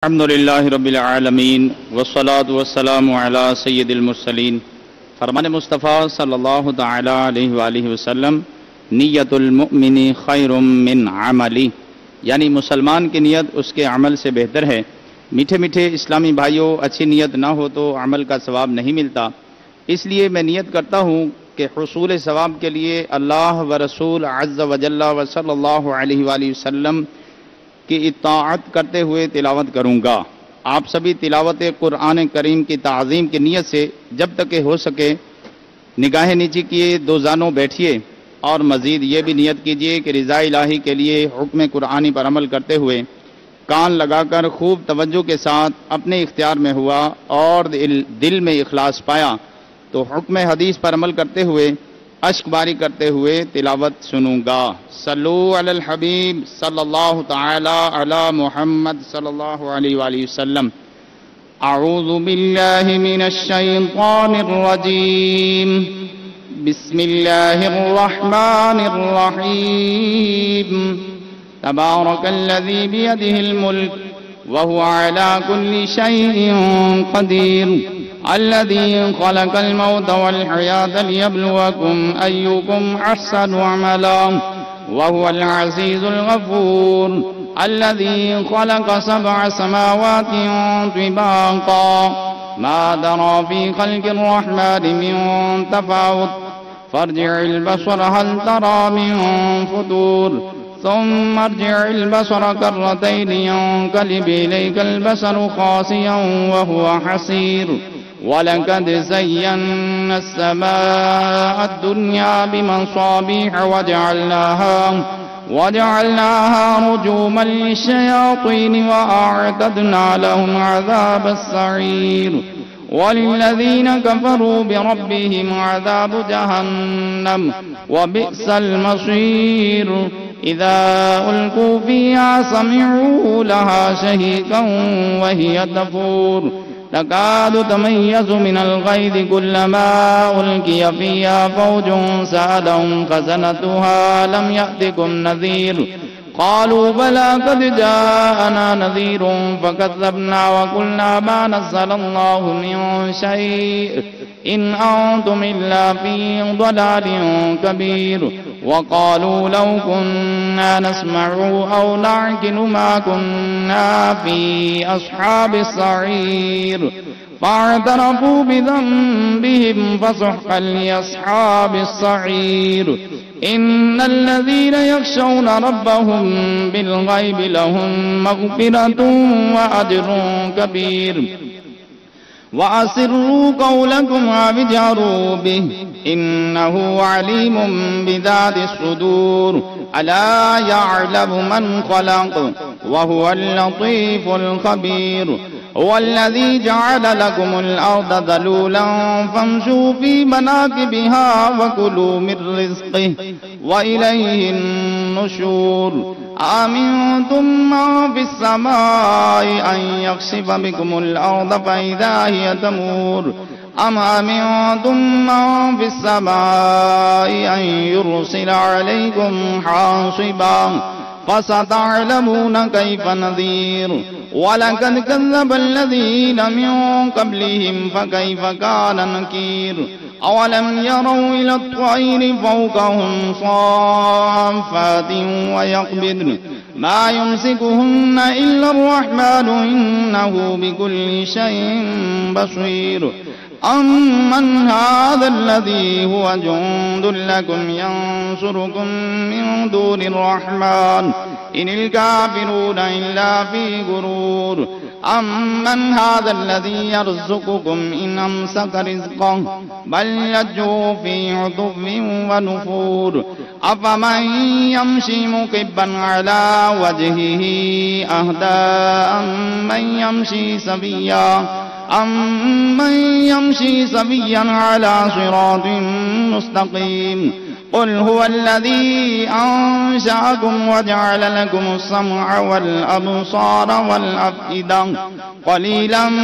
अल्हम्दुलिल्लाहि रब्बिल आलमीन वस्सलातु वस्सलामु अला सय्यिदिल मुरसलीन। फरमान मुस्तफ़ा सल्लल्लाहु तआला अलैहि वसल्लम, नियतुल मुमिनी खैरुम मिन अमली, यानी मुसलमान की नियत उसके अमल से बेहतर है। मीठे मीठे इस्लामी भाइयों, अच्छी नियत ना हो तो अमल का सवाब नहीं मिलता। इसलिए मैं नियत करता हूँ कि हुसूल सवाब के लिए अल्लाह व रसूल अज़्ज़ व जल्ला व सल्लल्लाहु अलैहि वसल्लम की इत्ताअत करते हुए तिलावत करूँगा। आप सभी तिलावत कुरान करीम की ताज़ीम की नीयत से जब तक हो सके निगाहें नीची किए दो जानों बैठिए और मज़ीद ये भी नियत कीजिए कि रिज़ा इलाही के लिए हुक्म कुरानी पर अमल करते हुए कान लगाकर खूब तवज्जो के साथ अपने इख्तियार में हुआ और दिल में इखलास पाया तो हुक्म हदीस पर अमल करते हुए अश्क बारी करते हुए तिलावत सुनूंगा। सल्लू अलल हबीब सल्लल्लाहु तआला अला मुहम्मद सल्लल्लाहु अलैहि वसल्लम। अऊज़ु बिल्लाहि मिनश शैतानिर रजीम। बिस्मिल्लाहिर रहमानिर रहीम। तबारकल्लज़ी बियदिहिल मुल्क व हुवा अला कुल्लि शैइन क़दीर। अल्लज़ी ख़लक़ल मौत वल हयात लियब्लुवकुम अय्युकुम अहसनु अमला व हुवल अज़ीज़ुल गफ़ूर। अल्लज़ी ख़लक़ सबअ समावातिन तिबाक़ा मा तरा फ़ी ख़ल्क़िर रहमानि मिन तफ़ावुत फ़र्जि'िल बसर हल तरा मिन फ़ुतूर सुम्मा अर्जि'िल बसर कर्रतैनि यंक़लिब इलैकल बसरु ख़ासियन व हुवा हसीर। वलक़द ज़य्यन्ना अस्समाअ अद्दुन्या बिमसाबीह वजअलनाहा रुजूमन लिश्शयातीन व अअतदना लहुम अज़ाबस सईर। वलिल्लज़ीना कफ़रू बिरब्बिहिम अज़ाबु जहन्नम व बि'सल मसीर। इज़ा उल्क़ू फ़ीहा समि'ू लहा शहीक़न व हिय तफ़ूर। तकादु तमय्यज़ु मिनल ग़ैज़ि कुल्लमा उल्क़िया फ़ीहा फ़ौजुन सअलहुम ख़ज़नतुहा लम यअतिकुम नज़ीर। क़ालू बला क़द जाअना नज़ीरुन फ़कज़्ज़बना व क़ुलना मा नज़्ज़लल्लाहु मिन शै'इन इन अंतुम इल्ला फ़ी ज़लालिन कबीर। वक़ालू लौ कुन्ना नस्मअु औ नअक़िलु मा कुन्ना फ़ी अस्हाबिस सईर। फ़अतरफ़ू बिज़ंबिहिम फ़सुहक़न लिअस्हाबिस सईर। इन्नल्लज़ीना यख़शौना रब्बहुम बिलग़ैबि लहुम मग़फ़िरतुन व अज्रुन कबीर। वअसिर्रू क़ौलकुम अव इजहरू बिहि इन्नहु अलीमुम बिज़ातिस सुदूर। अला यअलमु मन ख़लक़ व हुवल लतीफ़ुल ख़बीर। वल्लज़ी जअल लकुमुल अर्ज़ ज़लूलन फम्शू फ़ी मनाकिबिहा व कुलू मिन रिज़्क़िही व इलैहिन नुशूर। आमिनतुम मन फ़िस समाइ अन यख़सिफ़ बिकुमुल अर्ज़ फ़इज़ा हिय तमूर। अम आमिनतुम मन फ़िस समाइ अन युरसिला अलैकुम हासिबा फ़सतअलमून कैफ़ नज़ीर। वलक़द कज़्ज़ब अल्लज़ीना मिन क़ब्लिहिम फ़कैफ़ कान नकीर। अवलम यरौ इला त्तैरि फ़ौक़हुम साफ़्फ़ातिन व यक़बिद्न मा युमसिकुहुन्ना इल्ला अर्रहमानु इन्नहु बिकुल्लि शैइन बसीर। अम्मन हाज़ाल्लज़ी हुवा जुन्दुन लकुम यंसुरुकुम मिन दूनिर रहमान इनिल काफ़िरूना इल्ला फ़ी गुरूर। अम्मन हाज़ाल्लज़ी यर्ज़ुक़ुकुम इन अमसक रिज़्क़हु बल लज्जू फ़ी उतुव्विन व नुफ़ूर। अफ़मन यमशी मुकिब्बन अला वजहिही अहदा अम्मन यमशी सविय्यन अला सिरातिन मुस्तक़ीम। क़ुल हुवल्लज़ी अंशअकुम वजअल लकुमुस समअ वल अबसार वल अफ़इदा क़लीलन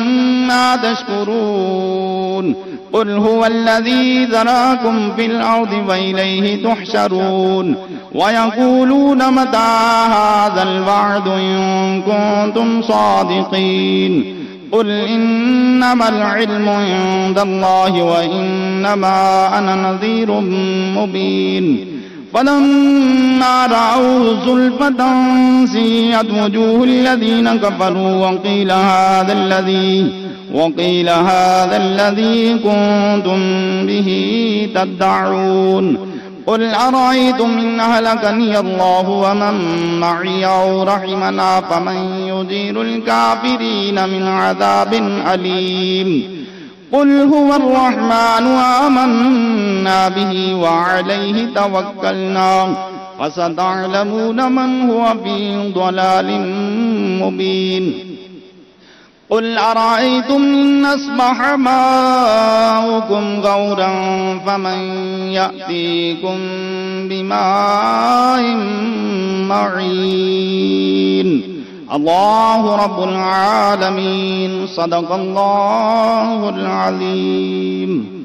मा तशकुरून। يشركون قل هو الذي ذراكم في الأرض وإليه تحشرون ويقولون متى هذا الوعد إن كنتم صادقين قل إنما العلم عند الله وإنما أنا نذير مبين فلما رأوا زلفة سيئت وجوه الذين كفروا وقيل هذا الذي كنتم به تدعون قل أرأيتم إن أهلكني الله ومن معي أو رحمنا فمن يجير الكافرين من عذاب أليم قل هو الرحمن آمنا به وعليه توكلنا فستعلمون من هو في ضلال مبين قل أرأيتم إن أصبح ماؤكم غورا فمن يأتيكم بماء معين الله رب العالمين صدق الله العظيم